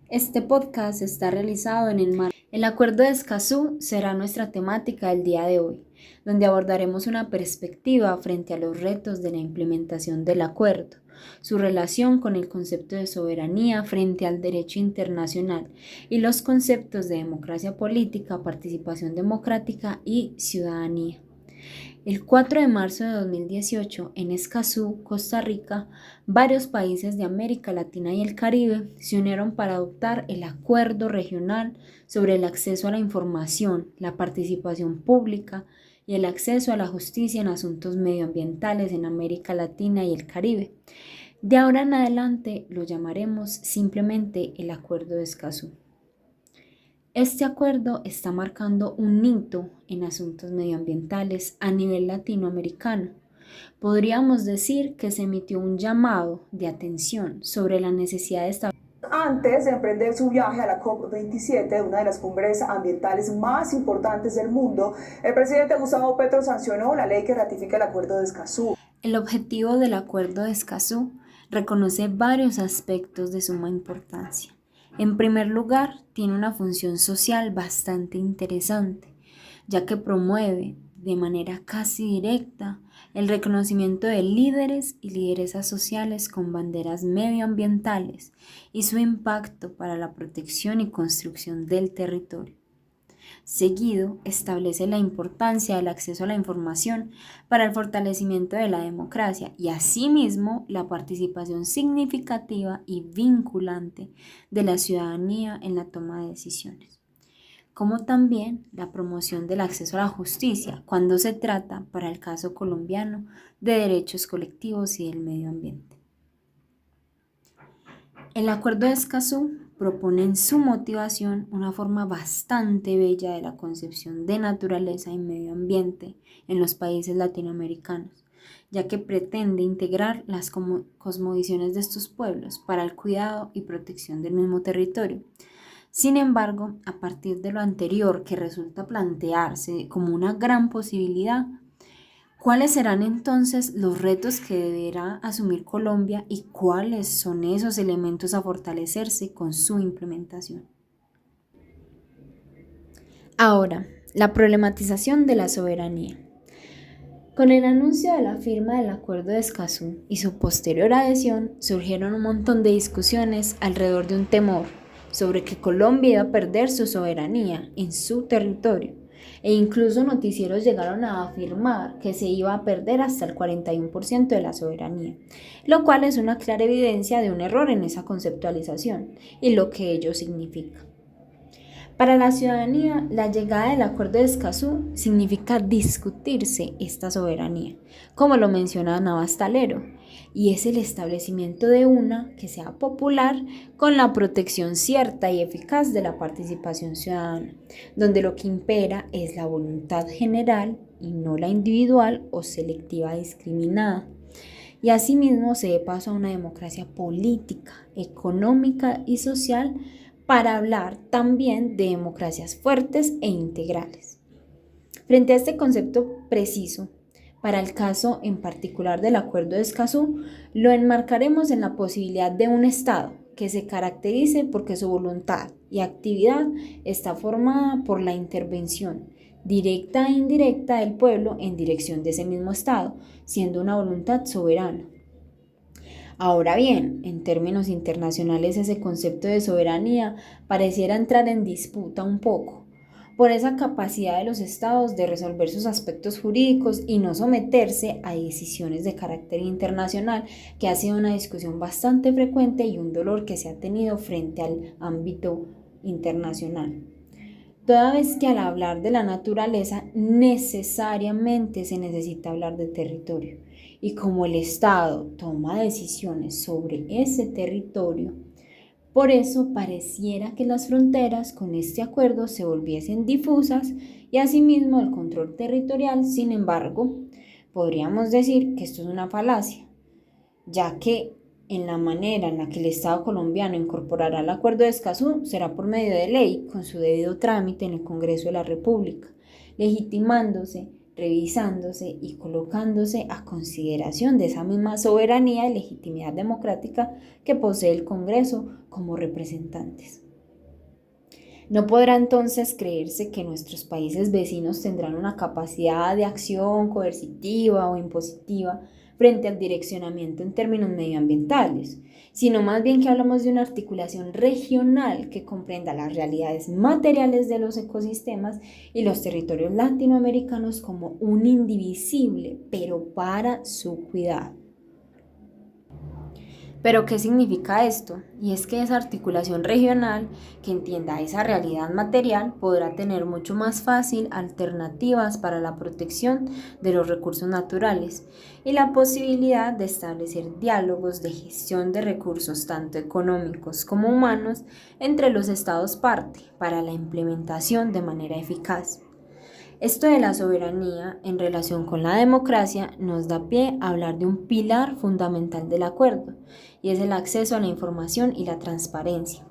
Este podcast está realizado en el marco. El Acuerdo de Escazú será nuestra temática del día de hoy, donde abordaremos una perspectiva frente a los retos de la implementación del acuerdo, su relación con el concepto de soberanía frente al derecho internacional y los conceptos de democracia política, participación democrática y ciudadanía. El 4 de marzo de 2018, en Escazú, Costa Rica, varios países de América Latina y el Caribe se unieron para adoptar el Acuerdo Regional sobre el acceso a la información, la participación pública y el acceso a la justicia en asuntos medioambientales en América Latina y el Caribe. De ahora en adelante lo llamaremos simplemente el Acuerdo de Escazú. Este acuerdo está marcando un hito en asuntos medioambientales a nivel latinoamericano. Podríamos decir que se emitió un llamado de atención sobre la necesidad de establecer. Antes de emprender su viaje a la COP27, una de las cumbres ambientales más importantes del mundo, el presidente Gustavo Petro sancionó la ley que ratifica el Acuerdo de Escazú. El objetivo del Acuerdo de Escazú reconoce varios aspectos de suma importancia. En primer lugar, tiene una función social bastante interesante, ya que promueve de manera casi directa el reconocimiento de líderes y lideresas sociales con banderas medioambientales y su impacto para la protección y construcción del territorio. Seguido, establece la importancia del acceso a la información para el fortalecimiento de la democracia y asimismo la participación significativa y vinculante de la ciudadanía en la toma de decisiones, como también la promoción del acceso a la justicia cuando se trata, para el caso colombiano, de derechos colectivos y del medio ambiente. El Acuerdo de Escazú propone en su motivación una forma bastante bella de la concepción de naturaleza y medio ambiente en los países latinoamericanos, ya que pretende integrar las cosmovisiones de estos pueblos para el cuidado y protección del mismo territorio. Sin embargo, a partir de lo anterior, que resulta plantearse como una gran posibilidad, ¿cuáles serán entonces los retos que deberá asumir Colombia y cuáles son esos elementos a fortalecerse con su implementación? Ahora, la problematización de la soberanía. Con el anuncio de la firma del Acuerdo de Escazú y su posterior adhesión, surgieron un montón de discusiones alrededor de un temor sobre que Colombia iba a perder su soberanía en su territorio, e incluso noticieros llegaron a afirmar que se iba a perder hasta el 41% de la soberanía, lo cual es una clara evidencia de un error en esa conceptualización y lo que ello significa. Para la ciudadanía, la llegada del Acuerdo de Escazú significa discutirse esta soberanía, como lo menciona Navastalero, y es el establecimiento de una que sea popular con la protección cierta y eficaz de la participación ciudadana, donde lo que impera es la voluntad general y no la individual o selectiva discriminada. Y asimismo se dé paso a una democracia política, económica y social para hablar también de democracias fuertes e integrales. Frente a este concepto preciso, para el caso en particular del Acuerdo de Escazú, lo enmarcaremos en la posibilidad de un Estado que se caracterice porque su voluntad y actividad está formada por la intervención directa e indirecta del pueblo en dirección de ese mismo Estado, siendo una voluntad soberana. Ahora bien, en términos internacionales ese concepto de soberanía pareciera entrar en disputa un poco por esa capacidad de los estados de resolver sus aspectos jurídicos y no someterse a decisiones de carácter internacional, que ha sido una discusión bastante frecuente y un dolor que se ha tenido frente al ámbito internacional. Toda vez que al hablar de la naturaleza necesariamente se necesita hablar de territorio. Y como el Estado toma decisiones sobre ese territorio, por eso pareciera que las fronteras con este acuerdo se volviesen difusas y asimismo el control territorial. Sin embargo, podríamos decir que esto es una falacia, ya que en la manera en la que el Estado colombiano incorporará el Acuerdo de Escazú será por medio de ley, con su debido trámite en el Congreso de la República, legitimándose revisándose y colocándose a consideración de esa misma soberanía y legitimidad democrática que posee el Congreso como representantes. No podrá entonces creerse que nuestros países vecinos tendrán una capacidad de acción coercitiva o impositiva frente al direccionamiento en términos medioambientales, sino más bien que hablamos de una articulación regional que comprenda las realidades materiales de los ecosistemas y los territorios latinoamericanos como un indivisible, pero para su cuidado. Pero ¿qué significa esto? Y es que esa articulación regional que entienda esa realidad material podrá tener mucho más fácil alternativas para la protección de los recursos naturales y la posibilidad de establecer diálogos de gestión de recursos tanto económicos como humanos entre los estados parte para la implementación de manera eficaz. Esto de la soberanía en relación con la democracia nos da pie a hablar de un pilar fundamental del acuerdo, y es el acceso a la información y la transparencia.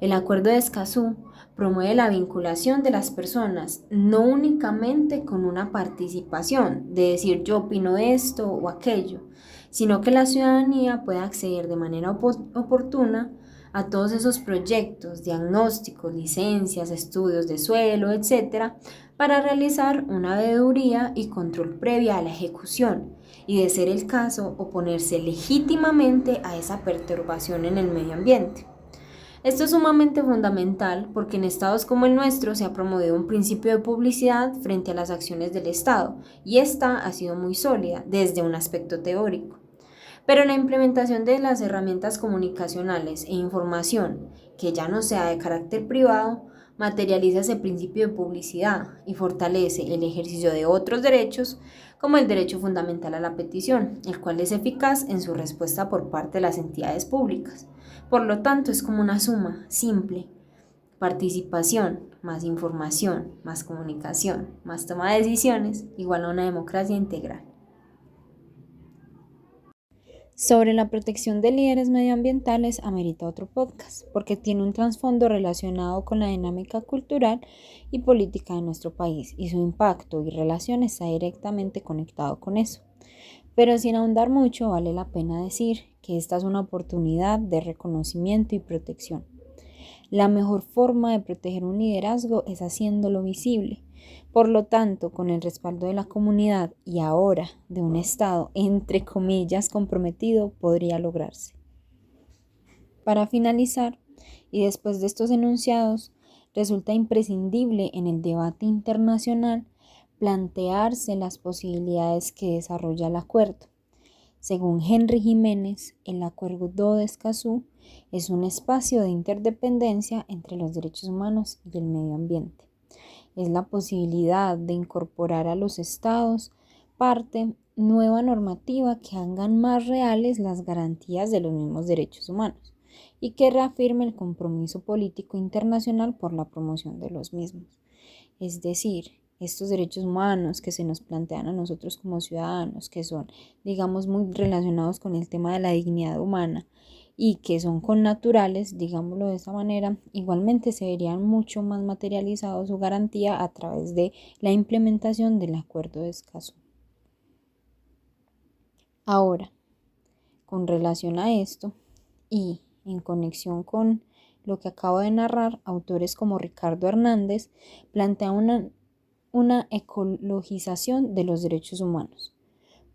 El Acuerdo de Escazú promueve la vinculación de las personas, no únicamente con una participación, de decir yo opino esto o aquello, sino que la ciudadanía pueda acceder de manera oportuna a todos esos proyectos, diagnósticos, licencias, estudios de suelo, etcétera, para realizar una veeduría y control previa a la ejecución y, de ser el caso, oponerse legítimamente a esa perturbación en el medio ambiente. Esto es sumamente fundamental porque en estados como el nuestro se ha promovido un principio de publicidad frente a las acciones del Estado y esta ha sido muy sólida desde un aspecto teórico. Pero la implementación de las herramientas comunicacionales e información, que ya no sea de carácter privado, materializa ese principio de publicidad y fortalece el ejercicio de otros derechos, como el derecho fundamental a la petición, el cual es eficaz en su respuesta por parte de las entidades públicas. Por lo tanto, es como una suma simple: participación más información, más comunicación, más toma de decisiones, igual a una democracia integral. Sobre la protección de líderes medioambientales amerita otro podcast, porque tiene un trasfondo relacionado con la dinámica cultural y política de nuestro país, y su impacto y relación está directamente conectado con eso. Pero sin ahondar mucho, vale la pena decir que esta es una oportunidad de reconocimiento y protección. La mejor forma de proteger un liderazgo es haciéndolo visible. Por lo tanto, con el respaldo de la comunidad y ahora de un Estado, entre comillas, comprometido, podría lograrse. Para finalizar, y después de estos enunciados, resulta imprescindible en el debate internacional plantearse las posibilidades que desarrolla el acuerdo. Según Henry Jiménez, el Acuerdo de Escazú es un espacio de interdependencia entre los derechos humanos y el medio ambiente. Es la posibilidad de incorporar a los estados parte nueva normativa que hagan más reales las garantías de los mismos derechos humanos y que reafirme el compromiso político internacional por la promoción de los mismos. Es decir, estos derechos humanos que se nos plantean a nosotros como ciudadanos, que son, digamos, muy relacionados con el tema de la dignidad humana y que son connaturales, digámoslo de esa manera, igualmente se verían mucho más materializados su garantía a través de la implementación del Acuerdo de Escazú. Ahora, con relación a esto y en conexión con lo que acabo de narrar, autores como Ricardo Hernández plantean una ecologización de los derechos humanos,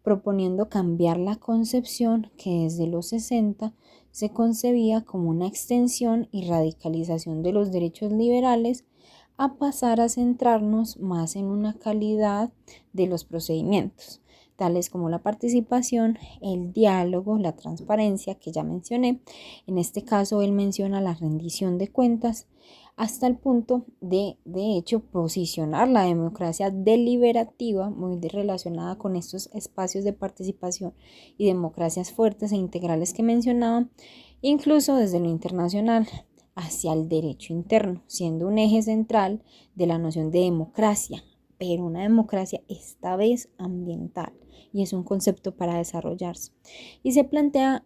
proponiendo cambiar la concepción que desde los 60 se concebía como una extensión y radicalización de los derechos liberales a pasar a centrarnos más en una calidad de los procedimientos, tales como la participación, el diálogo, la transparencia que ya mencioné. En este caso él menciona la rendición de cuentas, hasta el punto de hecho, posicionar la democracia deliberativa, muy relacionada con estos espacios de participación y democracias fuertes e integrales que mencionaba, incluso desde lo internacional hacia el derecho interno, siendo un eje central de la noción de democracia, pero una democracia esta vez ambiental, y es un concepto para desarrollarse. Y se plantea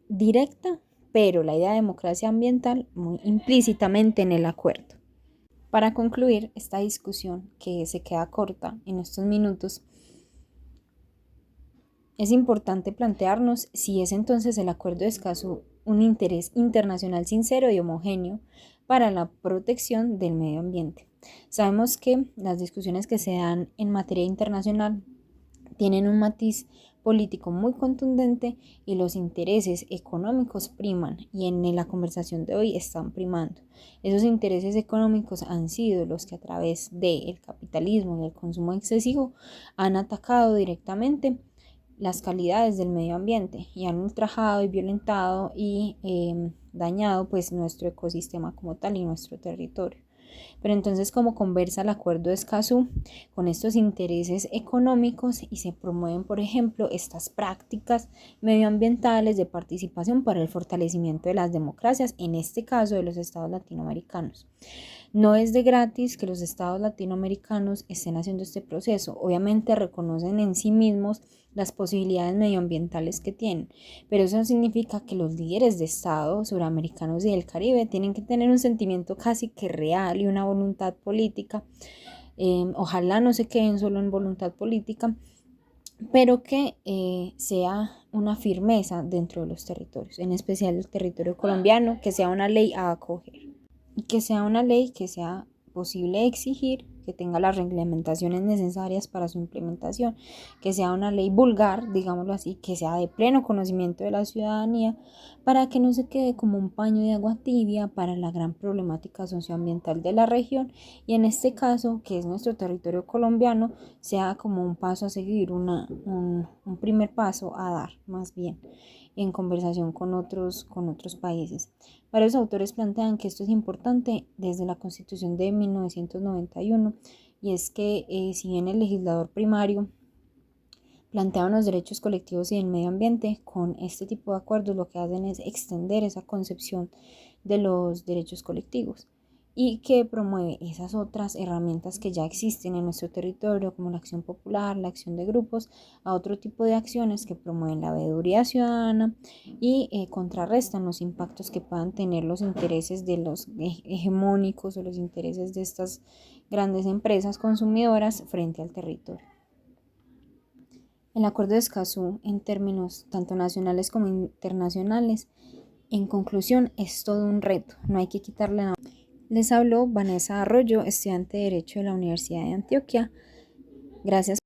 directa, pero la idea de democracia ambiental muy implícitamente en el acuerdo. Para concluir esta discusión, que se queda corta en estos minutos, es importante plantearnos si es entonces el Acuerdo de Escazú un interés internacional sincero y homogéneo para la protección del medio ambiente. Sabemos que las discusiones que se dan en materia internacional tienen un matiz político muy contundente y los intereses económicos priman, y en la conversación de hoy están primando. Esos intereses económicos han sido los que a través del capitalismo y el consumo excesivo han atacado directamente las calidades del medio ambiente y han ultrajado y violentado y dañado pues nuestro ecosistema como tal y nuestro territorio. Pero entonces, como conversa el Acuerdo de Escazú con estos intereses económicos y se promueven, por ejemplo, estas prácticas medioambientales de participación para el fortalecimiento de las democracias, en este caso de los estados latinoamericanos. No es de gratis que los estados latinoamericanos estén haciendo este proceso. Obviamente reconocen en sí mismos las posibilidades medioambientales que tienen, pero eso significa que los líderes de estados suramericanos y del Caribe tienen que tener un sentimiento casi que real y una voluntad política. Ojalá no se queden solo en voluntad política, pero que sea una firmeza dentro de los territorios, en especial el territorio colombiano, que sea una ley a acoger. Y que sea una ley que sea posible exigir, que tenga las reglamentaciones necesarias para su implementación, que sea una ley vulgar, digámoslo así, que sea de pleno conocimiento de la ciudadanía, para que no se quede como un paño de agua tibia para la gran problemática socioambiental de la región, y en este caso, que es nuestro territorio colombiano, sea como un paso a seguir, un primer paso a dar, más bien, en conversación con otros países. Varios autores plantean que esto es importante desde la Constitución de 1991, y es que si bien el legislador primario plantea unos derechos colectivos y el medio ambiente, con este tipo de acuerdos lo que hacen es extender esa concepción de los derechos colectivos y que promueve esas otras herramientas que ya existen en nuestro territorio, como la acción popular, la acción de grupos, a otro tipo de acciones que promueven la veeduría ciudadana y contrarrestan los impactos que puedan tener los intereses de los hegemónicos o los intereses de estas grandes empresas consumidoras frente al territorio. El Acuerdo de Escazú, en términos tanto nacionales como internacionales, en conclusión, es todo un reto, no hay que quitarle nada. Les habló Vanessa Arroyo, estudiante de Derecho de la Universidad de Antioquia. Gracias.